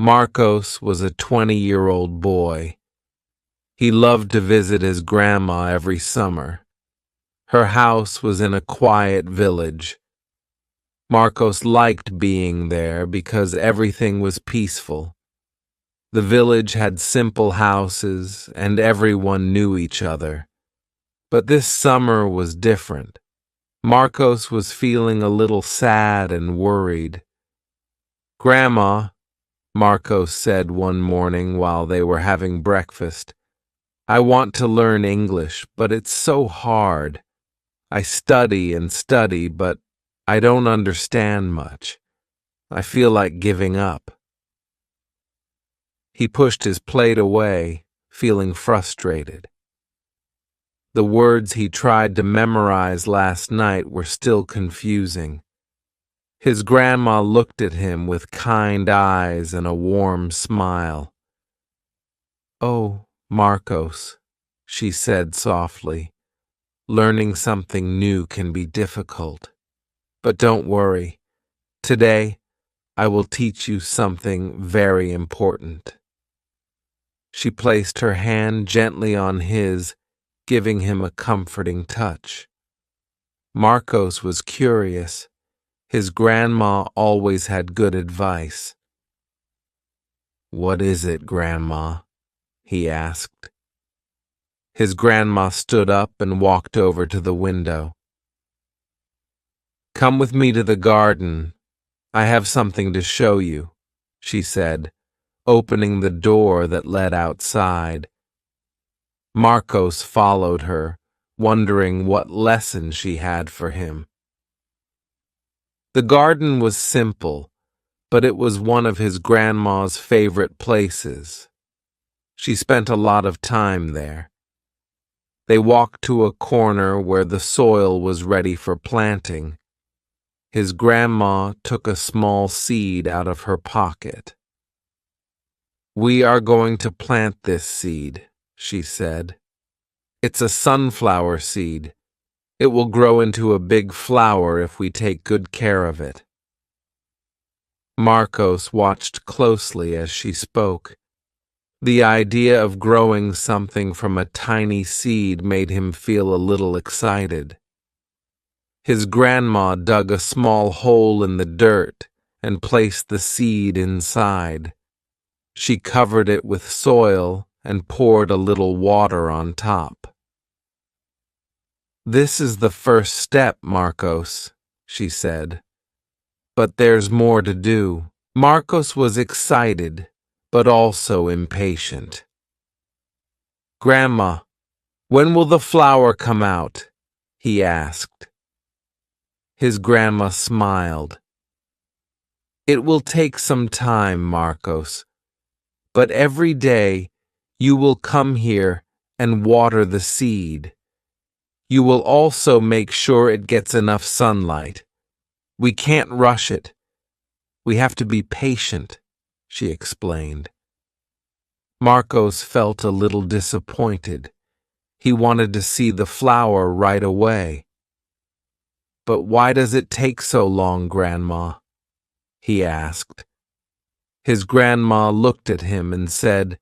Marcos was a 20-year-old boy. He loved to visit his grandma every summer. Her house was in a quiet village. Marcos liked being there because everything was peaceful. The village had simple houses and everyone knew each other. But this summer was different. Marcos was feeling a little sad and worried. "Grandma," Marcos said one morning while they were having breakfast, "I want to learn English, but it's so hard. I study and study, but I don't understand much. I feel like giving up." He pushed his plate away, feeling frustrated. The words he tried to memorize last night were still confusing. His grandma looked at him with kind eyes and a warm smile. "Oh, Marcos," she said softly, "learning something new can be difficult. But don't worry. Today, I will teach you something very important." She placed her hand gently on his, giving him a comforting touch. Marcos was curious. His grandma always had good advice. "What is it, Grandma?" he asked. His grandma stood up and walked over to the window. "Come with me to the garden. I have something to show you," she said, opening the door that led outside. Marcos followed her, wondering what lesson she had for him. The garden was simple, but it was one of his grandma's favorite places. She spent a lot of time there. They walked to a corner where the soil was ready for planting. His grandma took a small seed out of her pocket. "We are going to plant this seed," she said. "It's a sunflower seed. It will grow into a big flower if we take good care of it." Marcos watched closely as she spoke. The idea of growing something from a tiny seed made him feel a little excited. His grandma dug a small hole in the dirt and placed the seed inside. She covered it with soil and poured a little water on top. "This is the first step, Marcos," she said. "But there's more to do." Marcos was excited, but also impatient. "Grandma, when will the flower come out?" he asked. His grandma smiled. "It will take some time, Marcos, but every day you will come here and water the seed. You will also make sure it gets enough sunlight. We can't rush it. We have to be patient," she explained. Marcos felt a little disappointed. He wanted to see the flower right away. "But why does it take so long, Grandma?" he asked. His grandma looked at him and said,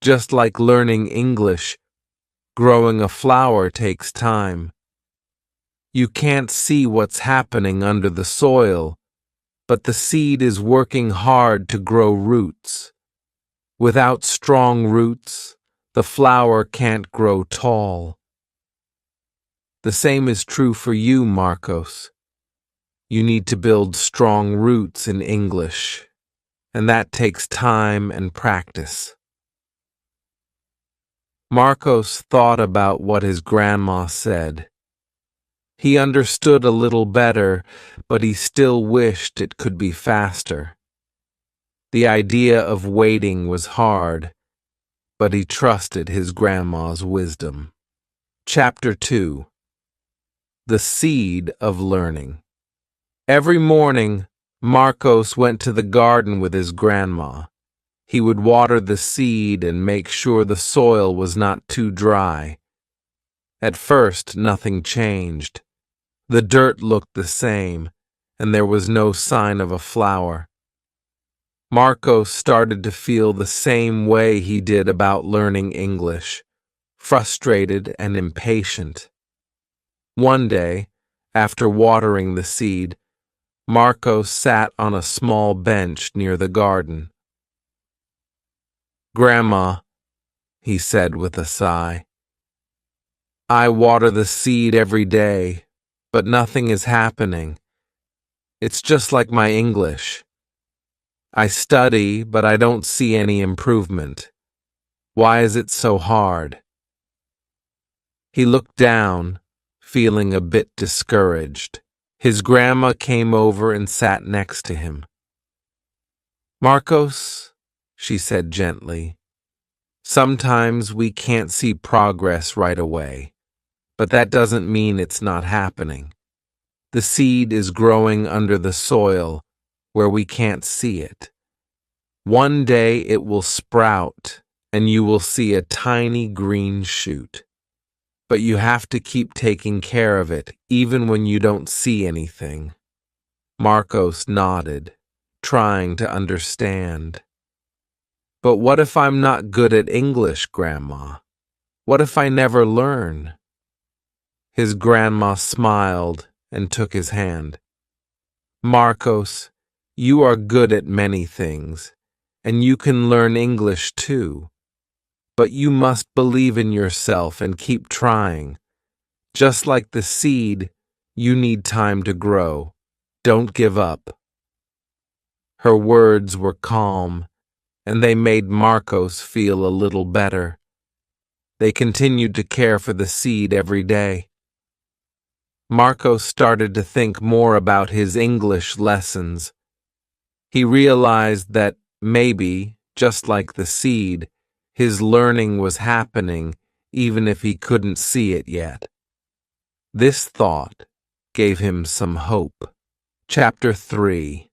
"Just like learning English, growing a flower takes time. You can't see what's happening under the soil, but the seed is working hard to grow roots. Without strong roots, the flower can't grow tall. The same is true for you, Marcos. You need to build strong roots in English, and that takes time and practice." Marcos thought about what his grandma said. He understood a little better, but he still wished it could be faster. The idea of waiting was hard, but he trusted his grandma's wisdom. Chapter 2. The Seed of Learning. Every morning, Marcos went to the garden with his grandma. He would water the seed and make sure the soil was not too dry. At first, nothing changed. The dirt looked the same, and there was no sign of a flower. Marcos started to feel the same way he did about learning English, frustrated and impatient. One day, after watering the seed, Marcos sat on a small bench near the garden. "Grandma," he said with a sigh, "I water the seed every day, but nothing is happening. It's just like my English. I study, but I don't see any improvement. Why is it so hard?" He looked down, feeling a bit discouraged. His grandma came over and sat next to him. "Marcos," she said gently, "sometimes we can't see progress right away, but that doesn't mean it's not happening. The seed is growing under the soil where we can't see it. One day it will sprout and you will see a tiny green shoot. But you have to keep taking care of it even when you don't see anything." Marcos nodded, trying to understand. "But what if I'm not good at English, Grandma? What if I never learn?" His grandma smiled and took his hand. "Marcos, you are good at many things, and you can learn English too. But you must believe in yourself and keep trying. Just like the seed, you need time to grow. Don't give up." Her words were calm, and they made Marcos feel a little better. They continued to care for the seed every day. Marcos started to think more about his English lessons. He realized that maybe, just like the seed, his learning was happening even if he couldn't see it yet. This thought gave him some hope. Chapter 3.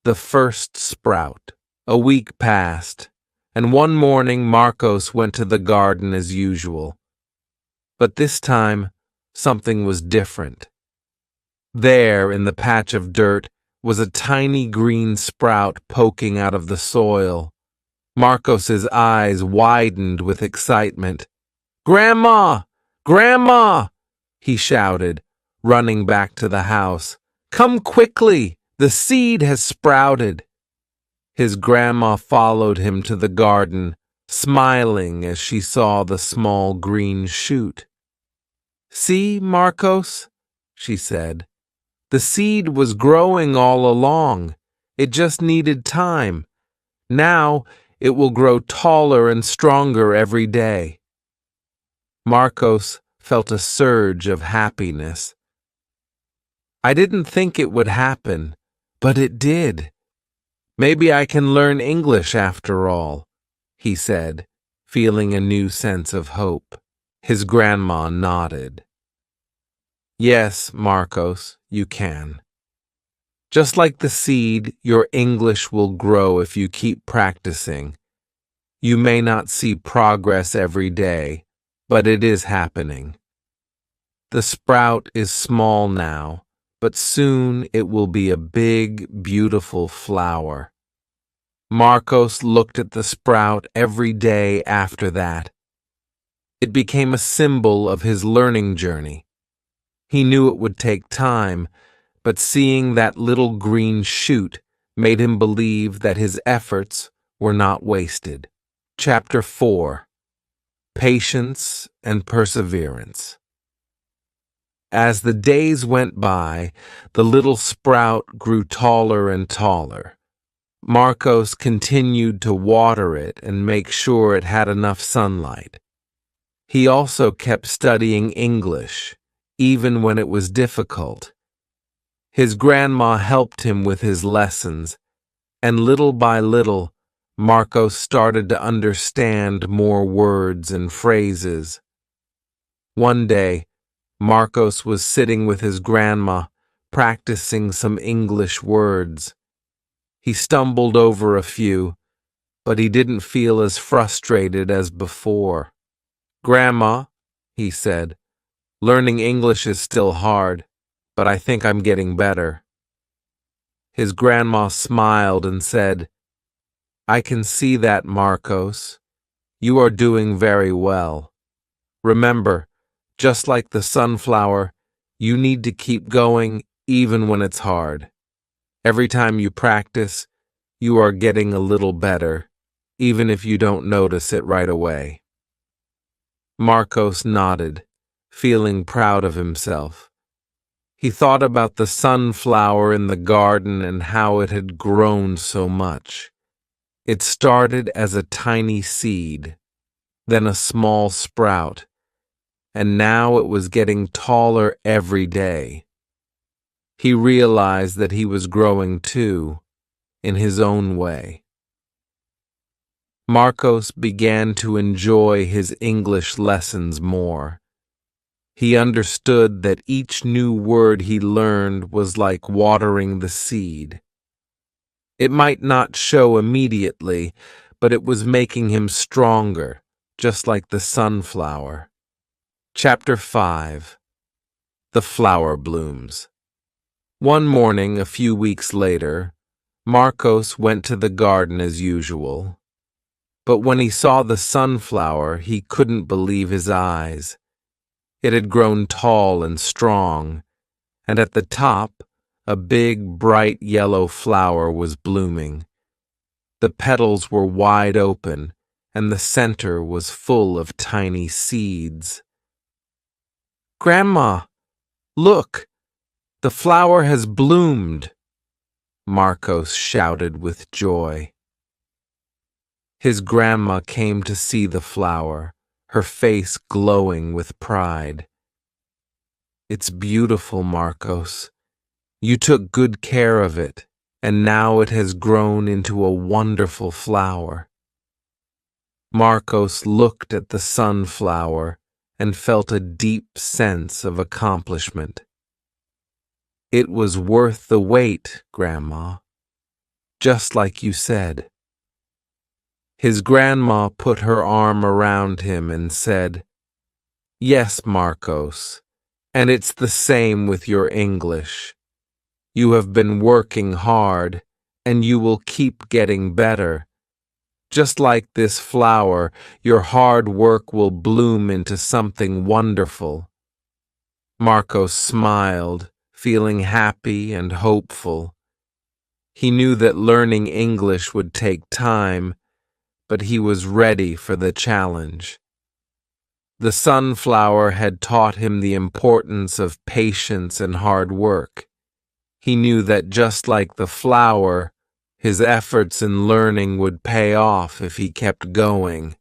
The First Sprout. A week passed, and one morning Marcos went to the garden as usual. But this time, something was different. There, in the patch of dirt, was a tiny green sprout poking out of the soil. Marcos's eyes widened with excitement. "Grandma! Grandma!" he shouted, running back to the house. "Come quickly! The seed has sprouted." His grandma followed him to the garden, smiling as she saw the small green shoot. "See, Marcos," she said, "the seed was growing all along. It just needed time. Now it will grow taller and stronger every day." Marcos felt a surge of happiness. "I didn't think it would happen, but it did. Maybe I can learn English after all," he said, feeling a new sense of hope. His grandma nodded. "Yes, Marcos, you can. Just like the seed, your English will grow if you keep practicing. You may not see progress every day, but it is happening. The sprout is small now, but soon it will be a big, beautiful flower." Marcos looked at the sprout every day after that. It became a symbol of his learning journey. He knew it would take time, but seeing that little green shoot made him believe that his efforts were not wasted. Chapter 4. Patience and Perseverance. As the days went by, the little sprout grew taller and taller. Marcos continued to water it and make sure it had enough sunlight. He also kept studying English, even when it was difficult. His grandma helped him with his lessons, and little by little, Marcos started to understand more words and phrases. One day, Marcos was sitting with his grandma, practicing some English words. He stumbled over a few, but he didn't feel as frustrated as before. "Grandma," he said, "learning English is still hard, but I think I'm getting better." His grandma smiled and said, I can see that, Marcos. You are doing very well. Remember, just like the sunflower, you need to keep going even when it's hard. Every time you practice, you are getting a little better, even if you don't notice it right away. Marcos nodded, feeling proud of himself. He thought about the sunflower in the garden and how it had grown so much. It started as a tiny seed, then a small sprout, and now it was getting taller every day. He realized that he was growing too, in his own way. Marcos began to enjoy his English lessons more. He understood that each new word he learned was like watering the seed. It might not show immediately, but it was making him stronger, just like the sunflower. Chapter 5. The Flower Blooms. One morning, a few weeks later, Marcos went to the garden as usual. But when he saw the sunflower, he couldn't believe his eyes. It had grown tall and strong, and at the top, a big, bright yellow flower was blooming. The petals were wide open, and the center was full of tiny seeds. "Grandma, look! The flower has bloomed!" Marcos shouted with joy. His grandma came to see the flower, her face glowing with pride. "It's beautiful, Marcos. You took good care of it, and now it has grown into a wonderful flower." Marcos looked at the sunflower and felt a deep sense of accomplishment. "It was worth the wait, Grandma, just like you said." His grandma put her arm around him and said, "Yes, Marcos, and it's the same with your English. You have been working hard, and you will keep getting better. Just like this flower, your hard work will bloom into something wonderful." Marcos smiled, feeling happy and hopeful. He knew that learning English would take time, but he was ready for the challenge. The sunflower had taught him the importance of patience and hard work. He knew that just like the flower, his efforts in learning would pay off if he kept going.